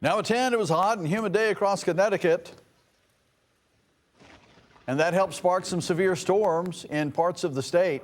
Now at 10, it was a hot and humid day across Connecticut. And that helped spark some severe storms in parts of the state.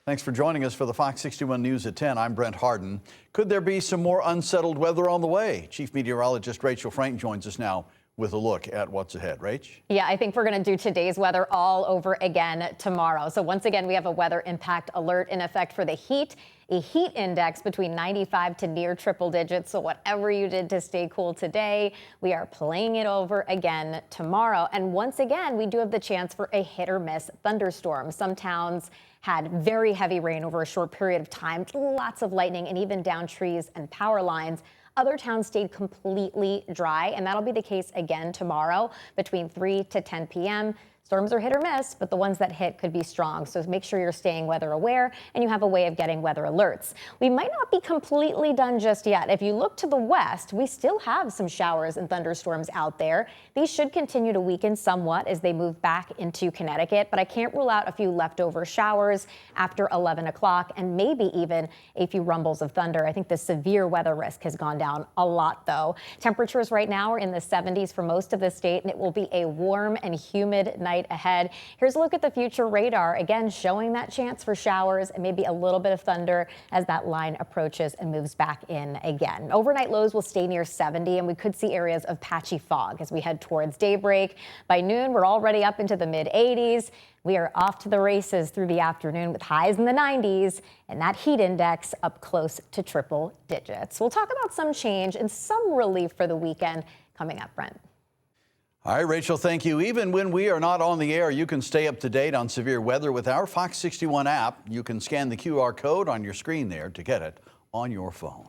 Thanks for joining us for the Fox 61 News at 10. I'm Brent Harden. Could there be some more unsettled weather on the way? Chief Meteorologist Rachel Frank joins us now with a look at what's ahead. Rach? Yeah, I think we're going to do today's weather all over again tomorrow. So once again, we have a weather impact alert in effect for the heat. A heat index between 95 to near triple digits. So whatever you did to stay cool today, we are playing it over again tomorrow. And once again, we do have the chance for a hit or miss thunderstorm. Some towns had very heavy rain over a short period of time, lots of lightning and even down trees and power lines. Other towns stayed completely dry, and that'll be the case again tomorrow between 3 to 10 p.m. Storms are hit or miss, but the ones that hit could be strong. So make sure you're staying weather aware and you have a way of getting weather alerts. We might not be completely done just yet. If you look to the west, we still have some showers and thunderstorms out there. These should continue to weaken somewhat as they move back into Connecticut, but I can't rule out a few leftover showers after 11 o'clock and maybe even a few rumbles of thunder. I think the severe weather risk has gone down a lot, though. Temperatures right now are in the 70s for most of the state, and it will be a warm and humid night ahead. Here's a look at the future radar, again showing that chance for showers and maybe a little bit of thunder as that line approaches and moves back in again. Overnight lows will stay near 70, and we could see areas of patchy fog as we head towards daybreak. By noon, we're already up into the mid 80s. We are off to the races through the afternoon with highs in the 90s and that heat index up close to triple digits. We'll talk about some change and some relief for the weekend coming up, Brent. All right, Rachel, thank you. Even when we are not on the air, you can stay up to date on severe weather with our Fox 61 app. You can scan the QR code on your screen there to get it on your phone.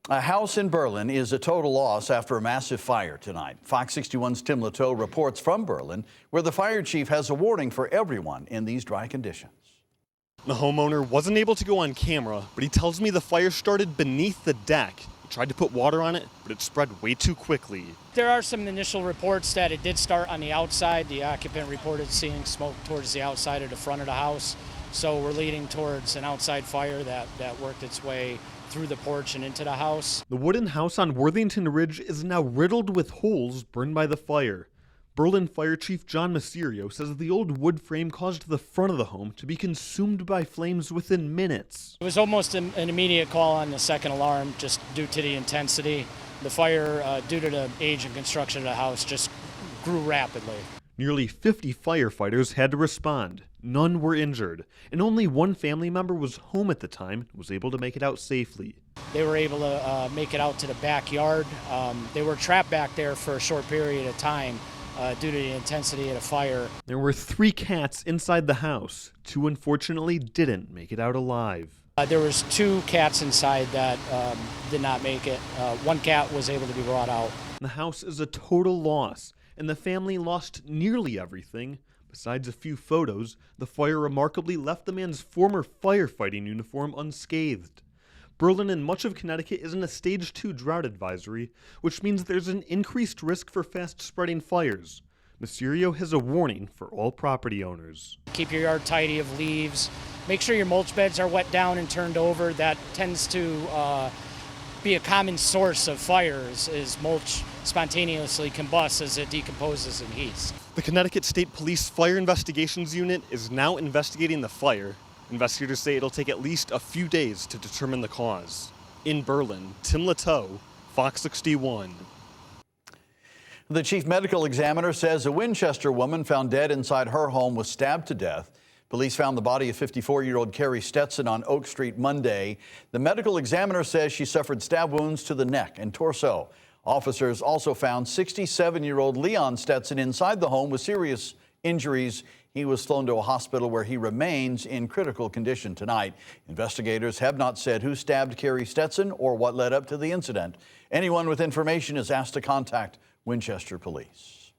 A house in Berlin is a total loss after a massive fire tonight. Fox 61's Tim Latow reports from Berlin, where the fire chief has a warning for everyone in these dry conditions. The homeowner wasn't able to go on camera, but he tells me the fire started beneath the deck. Tried to put water on it, but it spread way too quickly. There are some initial reports that it did start on the outside. The occupant reported seeing smoke towards the outside of the front of the house. So we're leading towards an outside fire that worked its way through the porch and into the house. The wooden house on Worthington Ridge is now riddled with holes burned by the fire. Berlin Fire Chief John Mysterio says the old wood frame caused the front of the home to be consumed by flames within minutes. It was almost an immediate call on the second alarm just due to the intensity. The fire, due to the age and construction of the house, just grew rapidly. Nearly 50 firefighters had to respond. None were injured, and only one family member was home at the time and was able to make it out safely. They were able to make it out to the backyard. They were trapped back there for a short period of time. Due to the intensity of the fire. There were 3 cats inside the house. 2 unfortunately didn't make it out alive. There was 2 cats inside that did not make it. 1 cat was able to be brought out. The house is a total loss, and the family lost nearly everything. Besides a few photos, the fire remarkably left the man's former firefighting uniform unscathed. Berlin and much of Connecticut is in a Stage 2 drought advisory, which means there's an increased risk for fast-spreading fires. Mysterio has a warning for all property owners. Keep your yard tidy of leaves. Make sure your mulch beds are wet down and turned over. That tends to be a common source of fires, as mulch spontaneously combusts as it decomposes and heats. The Connecticut State Police Fire Investigations Unit is now investigating the fire. Investigators say it'll take at least a few days to determine the cause. In Berlin, Tim Latow, Fox 61. The chief medical examiner says a Winchester woman found dead inside her home was stabbed to death. Police found the body of 54-year-old Carrie Stetson on Oak Street Monday. The medical examiner says she suffered stab wounds to the neck and torso. Officers also found 67-year-old Leon Stetson inside the home with serious injuries. He was flown to a hospital where he remains in critical condition tonight. Investigators have not said who stabbed Carrie Stetson or what led up to the incident. Anyone with information is asked to contact Winchester Police.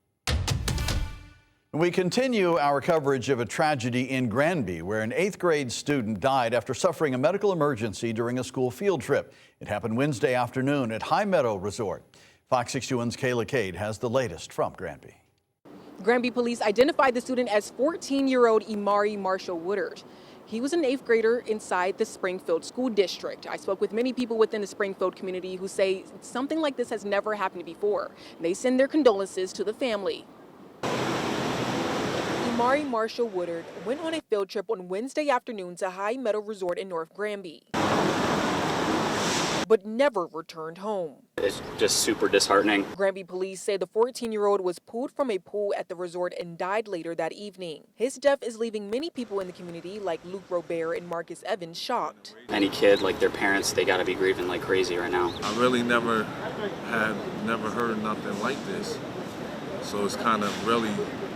We continue our coverage of a tragedy in Granby, where an 8th grade student died after suffering a medical emergency during a school field trip. It happened Wednesday afternoon at High Meadow Resort. Fox 61's Kayla Cade has the latest from Granby. Granby police identified the student as 14-year-old Imari Marshall Woodard. He was an 8th grader inside the Springfield School District. I spoke with many people within the Springfield community who say something like this has never happened before. They send their condolences to the family. Amari Marshall Woodard went on a field trip on Wednesday afternoon to High Meadow Resort in North Granby, but never returned home. It's just super disheartening. Granby police say the 14-year-old was pulled from a pool at the resort and died later that evening. His death is leaving many people in the community, like Luke Robert and Marcus Evans, shocked. Any kid, like their parents, they gotta be grieving like crazy right now. I really never heard nothing like this. So it's kind of really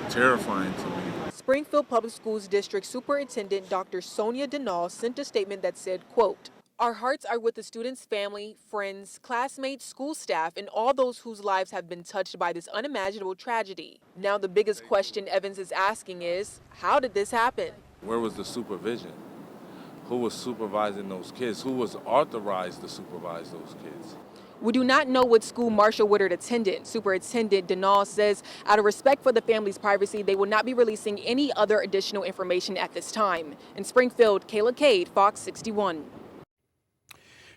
terrifying to me. Springfield Public Schools District Superintendent Dr. Sonia Denal sent a statement that said, quote, "Our hearts are with the students' family, friends, classmates, school staff, and all those whose lives have been touched by this unimaginable tragedy. Now the biggest question Evans is asking is, how did this happen?" Where was the supervision? Who was supervising those kids? Who was authorized to supervise those kids? We do not know what school Marshall Woodard attended. Superintendent Denal says out of respect for the family's privacy, they will not be releasing any other additional information at this time. In Springfield, Kayla Cade, Fox 61.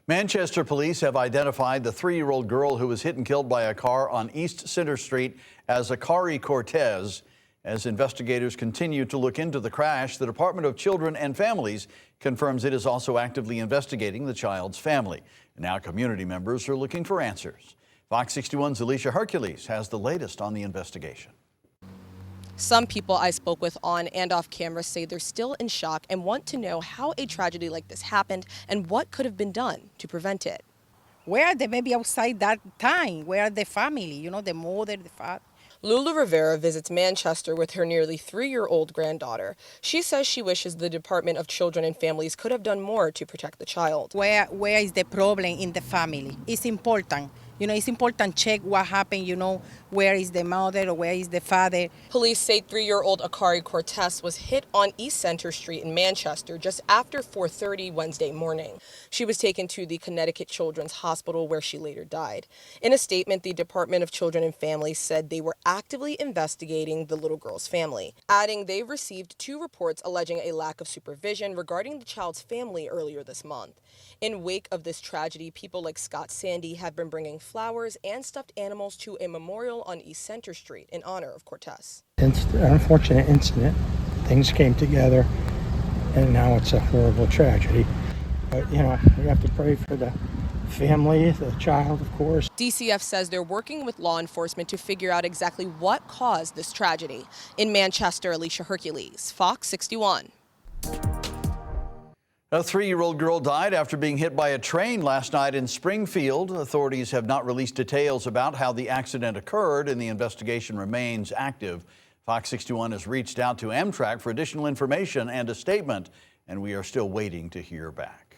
Manchester police have identified the 3-year-old girl who was hit and killed by a car on East Center Street as Akari Cortez. As investigators continue to look into the crash, the Department of Children and Families confirms it is also actively investigating the child's family. And now community members are looking for answers. Fox 61's Alicia Hercules has the latest on the investigation. Some people I spoke with on and off camera say they're still in shock and want to know how a tragedy like this happened and what could have been done to prevent it. Where are they maybe outside that time? Where are the family? You know, the mother, the father. Lulu Rivera visits Manchester with her nearly 3-year-old granddaughter. She says she wishes the Department of Children and Families could have done more to protect the child. Where is the problem in the family? It's important. You know, it's important to check what happened, you know, where is the mother or where is the father. Police say 3-year-old Akari Cortez was hit on East Center Street in Manchester just after 4:30 Wednesday morning. She was taken to the Connecticut Children's Hospital where she later died. In a statement, the Department of Children and Families said they were actively investigating the little girl's family, adding they received 2 reports alleging a lack of supervision regarding the child's family earlier this month. In wake of this tragedy, people like Scott Sandy have been bringing flowers and stuffed animals to a memorial on East Center Street in honor of Cortez. It's an unfortunate incident. Things came together, and now it's a horrible tragedy. But, you know, we have to pray for the family, the child, of course. DCF says they're working with law enforcement to figure out exactly what caused this tragedy. In Manchester, Alicia Hercules, Fox 61. A 3-year-old girl died after being hit by a train last night in Springfield. Authorities have not released details about how the accident occurred, and the investigation remains active. Fox 61 has reached out to Amtrak for additional information and a statement, and we are still waiting to hear back.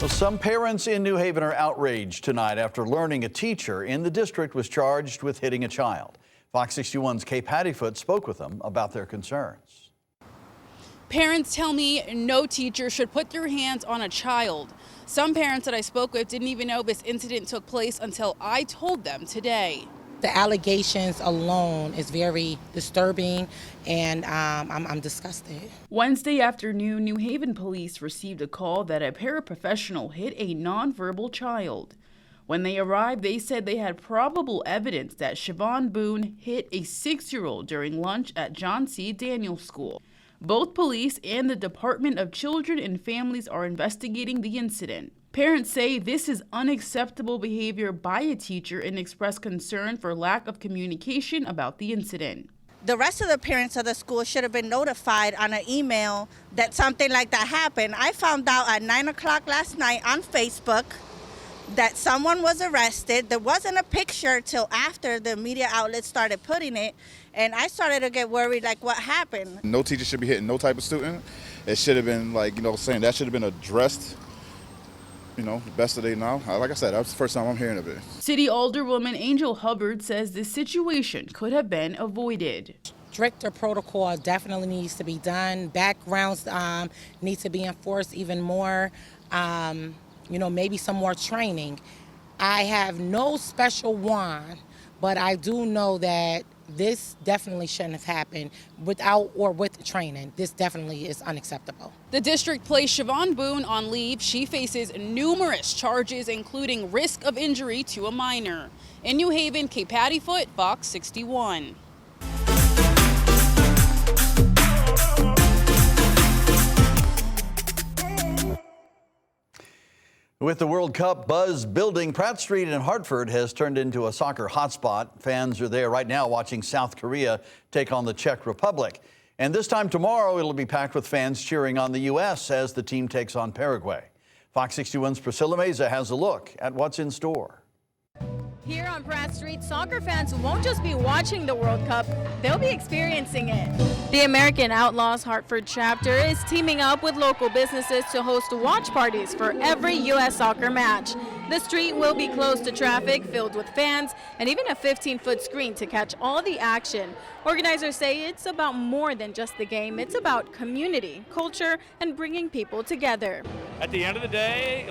Well, some parents in New Haven are outraged tonight after learning a teacher in the district was charged with hitting a child. Fox 61's Kay Pattyfoot spoke with them about their concerns. Parents tell me no teacher should put their hands on a child. Some parents that I spoke with didn't even know this incident took place until I told them today. The allegations alone is very disturbing, and I'm disgusted. Wednesday afternoon, New Haven police received a call that a paraprofessional hit a nonverbal child. When they arrived, they said they had probable evidence that Siobhan Boone hit a 6-year-old during lunch at John C. Daniels School. Both police and the Department of Children and Families are investigating the incident. Parents say this is unacceptable behavior by a teacher and express concern for lack of communication about the incident. The rest of the parents of the school should have been notified on an email that something like that happened. I found out at 9 o'clock last night on Facebook that someone was arrested. There wasn't a picture till after the media outlets started putting it, and I started to get worried, like, what happened? No teacher should be hitting no type of student. It should have been, like, saying that should have been addressed, best of day now. Like I said, that's the first time I'm hearing of it. City Alderwoman Angel Hubbard says this situation could have been avoided. Stricter protocol definitely needs to be done. Backgrounds need to be enforced even more. Maybe some more training. I have no special wand, but I do know that this definitely shouldn't have happened without or with training. This definitely is unacceptable. The district placed Siobhan Boone on leave. She faces numerous charges, including risk of injury to a minor. In New Haven, Kate Pattyfoot, Fox 61. With the World Cup buzz building, Pratt Street in Hartford has turned into a soccer hotspot. Fans are there right now watching South Korea take on the Czech Republic. And this time tomorrow, it'll be packed with fans cheering on the U.S. as the team takes on Paraguay. Fox 61's Priscilla Meza has a look at what's in store. Here on Pratt Street, soccer fans won't just be watching the World Cup, they'll be experiencing it. The American Outlaws Hartford chapter is teaming up with local businesses to host watch parties for every U.S. soccer match. The street will be closed to traffic, filled with fans, and even a 15-foot screen to catch all the action. Organizers say it's about more than just the game. It's about community, culture, and bringing people together. At the end of the day,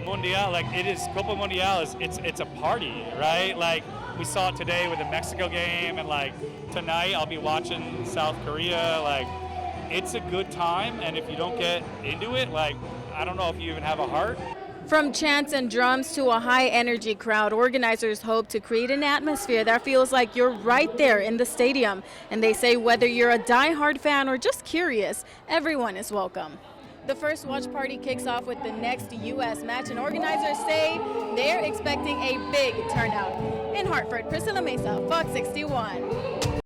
Mundial, it is Copa Mundial, it's a party, right? We saw it today with the Mexico game, and tonight I'll be watching South Korea. It's a good time, and if you don't get into it, I don't know if you even have a heart. From chants and drums to a high-energy crowd, organizers hope to create an atmosphere that feels like you're right there in the stadium. And they say whether you're a die-hard fan or just curious, everyone is welcome. The first watch party kicks off with the next U.S. match, and organizers say they're expecting a big turnout. In Hartford, Priscilla Meza, Fox 61.